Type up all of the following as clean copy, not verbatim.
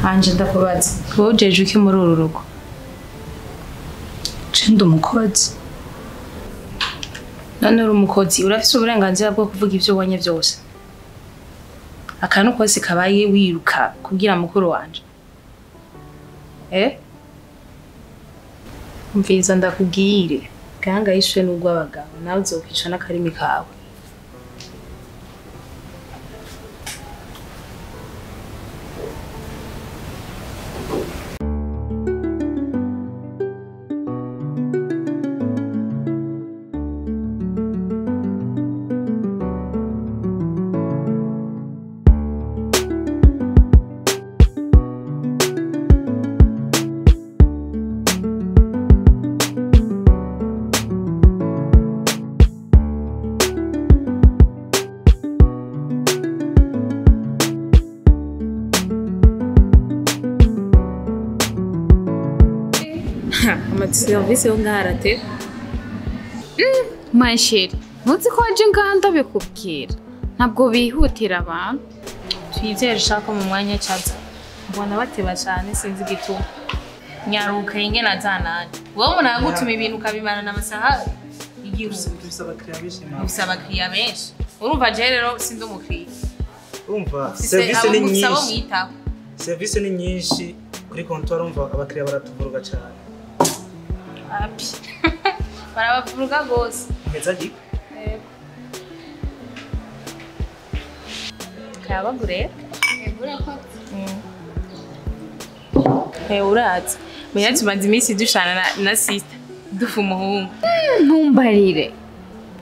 Anje ndakubaza ko jeje uki muri uru rugo cindi umukozi none uri umukozi urafise uburenganzira bwo kuvuga ivyo ubonye byose akantu kose kabaye wiruka kugira mukuru wanje mviza ndakubwire ganga yishwe n'ubwo abagabo nawe uzokwica n'akarimi kawe Service yo ngarate my shit nutse ko aje nganda bikubwira ntabwo bihutira abantu twizere shaka mu mwanya cyaza mbona bateba cyane sinzi gituma nyaruka ingena zananje wowe umuntu agutuma ibintu kabimana n'amasaha igihe usaba kriya benshi urumva je rero sinzi umukriya urumva service ni nyinshi kuri comptoir urumva abakriya baratuvuruga cyane api barabavuruga gose heza giko kabagure egura ko uratse menya tumaze iminsi dushana na sister dufu umuhungu ntumbarire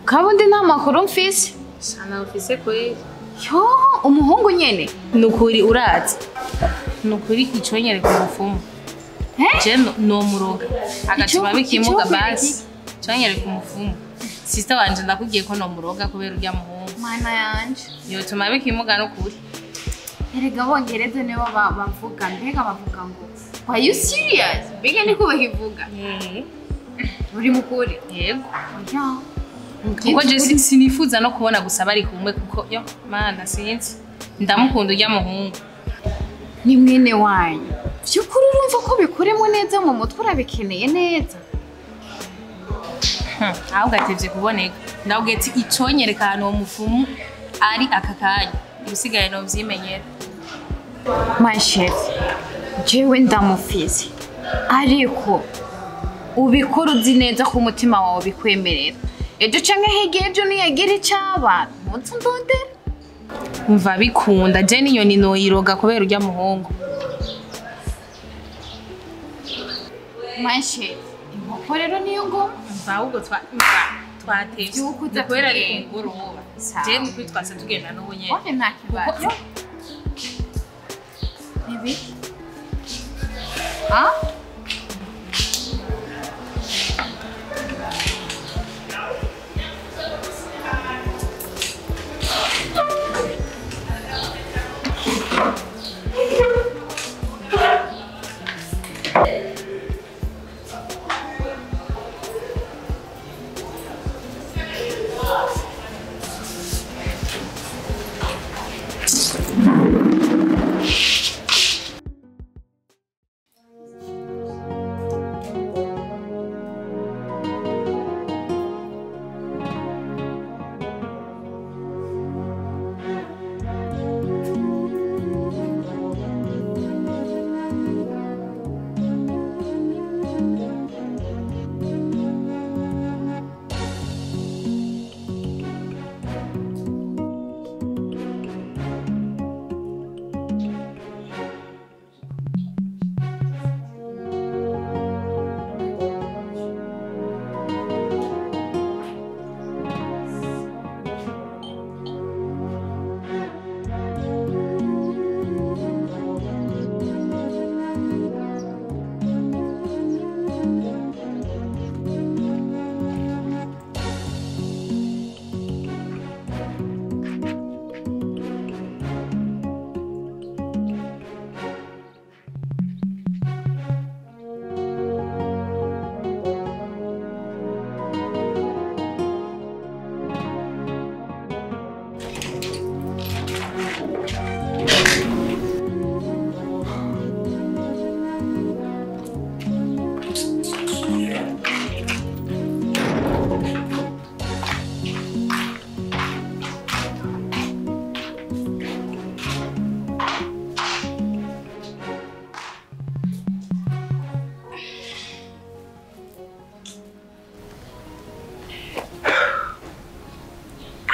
kabundi nta makuru mfise sana ufise kweli yo umuhungu nyene nukuri uratse nukuri iconyere ku mufumu je no muroga agatuma bikimuga basi cyanyere ku mufumu sister wanje ndakubwiye ko no muroga kubera urya muhungu mana yanje yo tuma bikimuga no kuri erega bongereze nibo bavuga mbega bavuga ngo are you serious bige niko bakivuga uri mukuri yego kuko je sinifuza no kubona gusa bari kumwe kuko yo mana sinzi ndamukunda urya muhungu ni mwene wanyu byukuri urumva ko bikoremo neza mu mutwe urabikeneye neza aho gatevye kuboneka ndawugetse iconyereka hano umufumu ari akakanya usigaye no vyimenyera my chef jewe ndamufise ariko ubikora uzi neza ko umutima wawe bikwemerera ejo canke hegeye ejo niyagira icaba ntutse ndondera umva bikunda je n'inyoni noyiroga kubera urya muhungu my chef inkoko rero niyo ngoma umva ahubwo twatevye kubera ari kugoroba je nukuri twase tugenda n'ubunye oke nta kibazo Bibi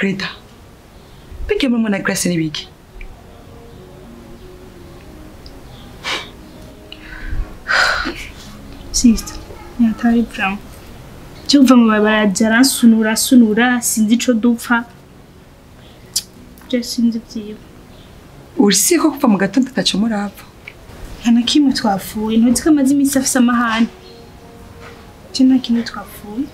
Preta. Bige muri mwana Grace ni bige. Sister, nyatari pram. Cyumva mu babajara sunura sinzi ico dupfa. Je sinzi byiwe. Urisi ko kuva mu gatondo tacho murapfa. Nta kimwe twafuye, ntuzi ko amazi imisi afise amahane. Je nta kimwe twafuye.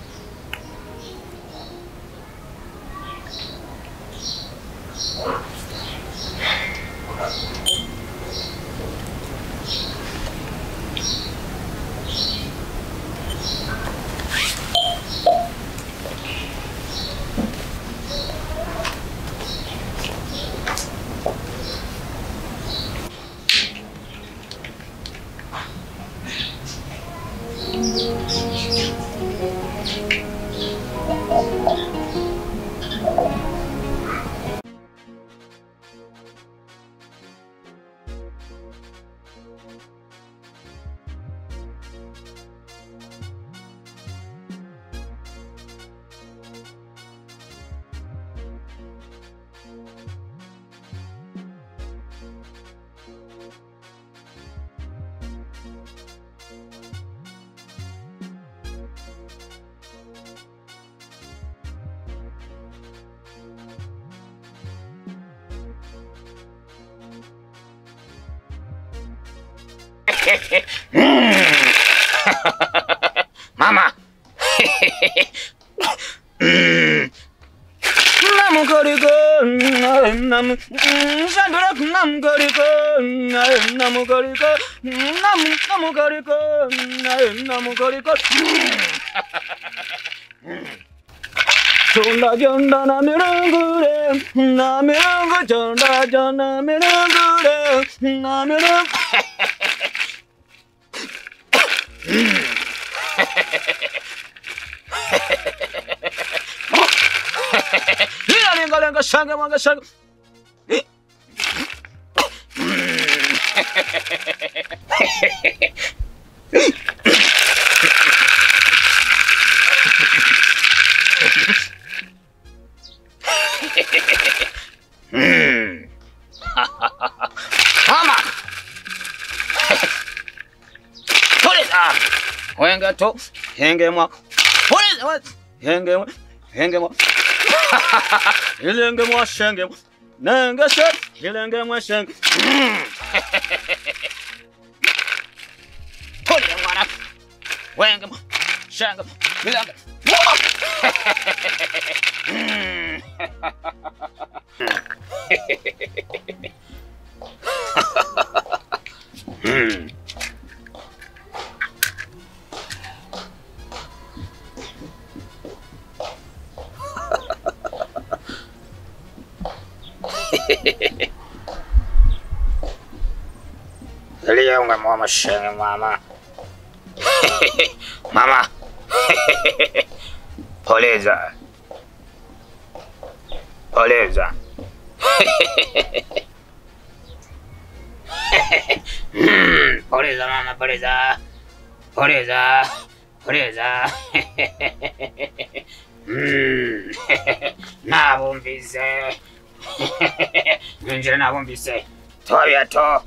Mama. Namukorigo, Sandra namukorigo, namukorigo. Jonda jonda na mirangure, na mirangu jonda jonda mirangure, na mirangu. Lenga shanga manga shanga. Mama. Polisa. Wenga to hengemwa. Polisa. Hengemwa. Ilenge mwa shenge. Nanga shek. Ilenge mwa shenge. Polisa mwana. Wenga mwa shenge. Ilenge. Lianga mama shenge mama. Mama. Poleza. Poleza. Poleza mama poleza. Poleza. Poleza. Nabumvise. Ninjira nabumvise. Toya to.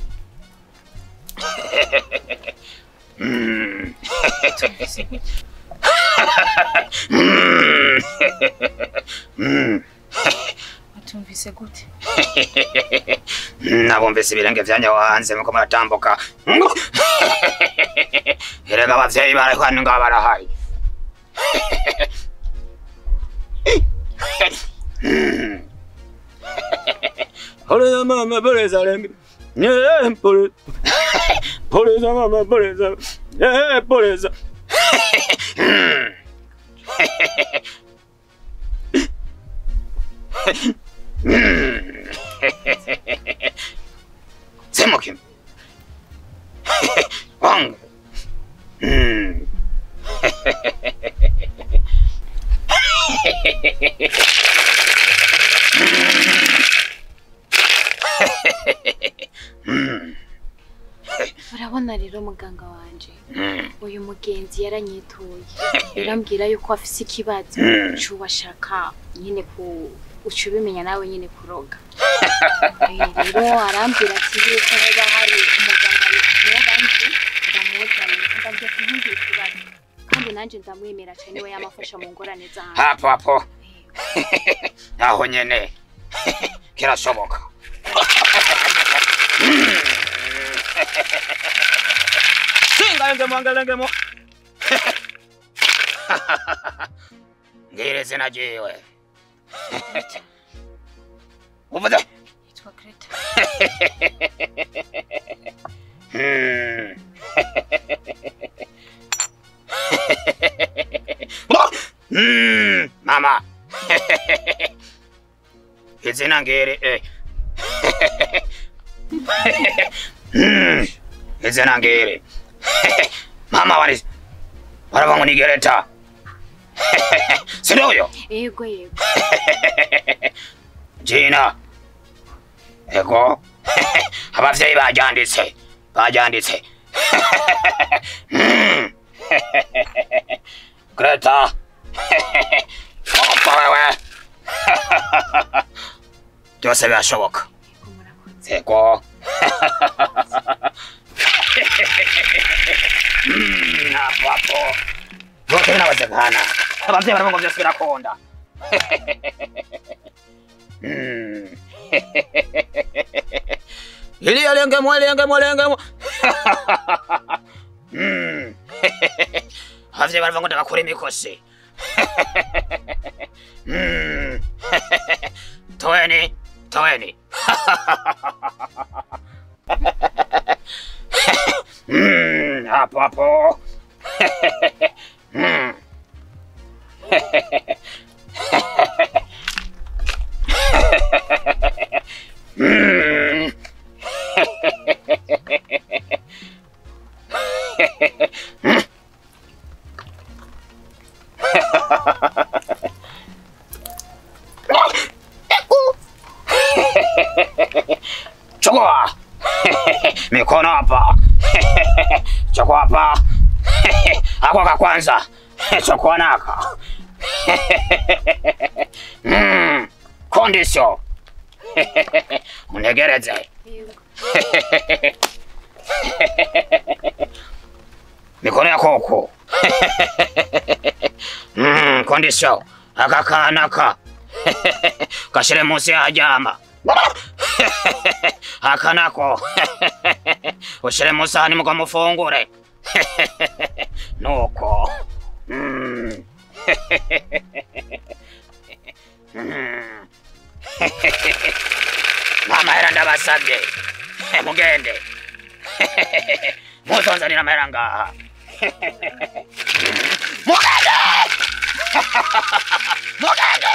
Atumvise gute? Nabumvise ibirenge vyanya wanze muko muratambuka. Erega abavyeyi barakwani ngo barahari. Poleza mama poleza lengi. Yeah, poleza. Poleza mama poleza. Yeah, poleza. Semokim. Wang. Urabona rero muganga wanje uyu mugenzi yaranyituye yarambwira yuko afise ikibazo cyubashaka nyine uca ubimenya nawe nyine kuroga. Rero arambwira ati yuko haba hari umuganga yoga nzi ndamuzanye ndabyo kuntugire ikibazo kandi nanje ndamwemera cyane we yamafasha mu ngorane zanjye. Hapo aho nyene kirashoboka. Singalengemo ngire zina jiwe uvuze Yitwa Greta. Mama izina ngire izina ngire mama waravangu ni Greta. Sindoyo Yego. Gina ego abavyeyi bajanditse Greta wewe byose birashoboka. Ego hapo wote binawezekana. Abavyeyi baravuga byose birakunda. Ili lengemo abavyeyi baravuga ngo ndakora imikosi. Toweni hapo chukua mikono hapa. Chukua hapa ako ka kwanza. Chukua naka kondisyo unegereze mikono yako huko. Kondisyo akakanaka kashire munsi yajama akanako ushire musani mukamufungure nuko mama era ndabasabye mugende musonzanira amahera ngaha mugende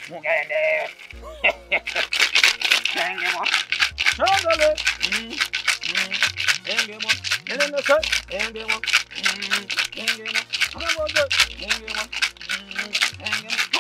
mugende engemo Changale. Engemo. Nenenese. Engemo. Engemo. Engemo. Engemo. Engemo.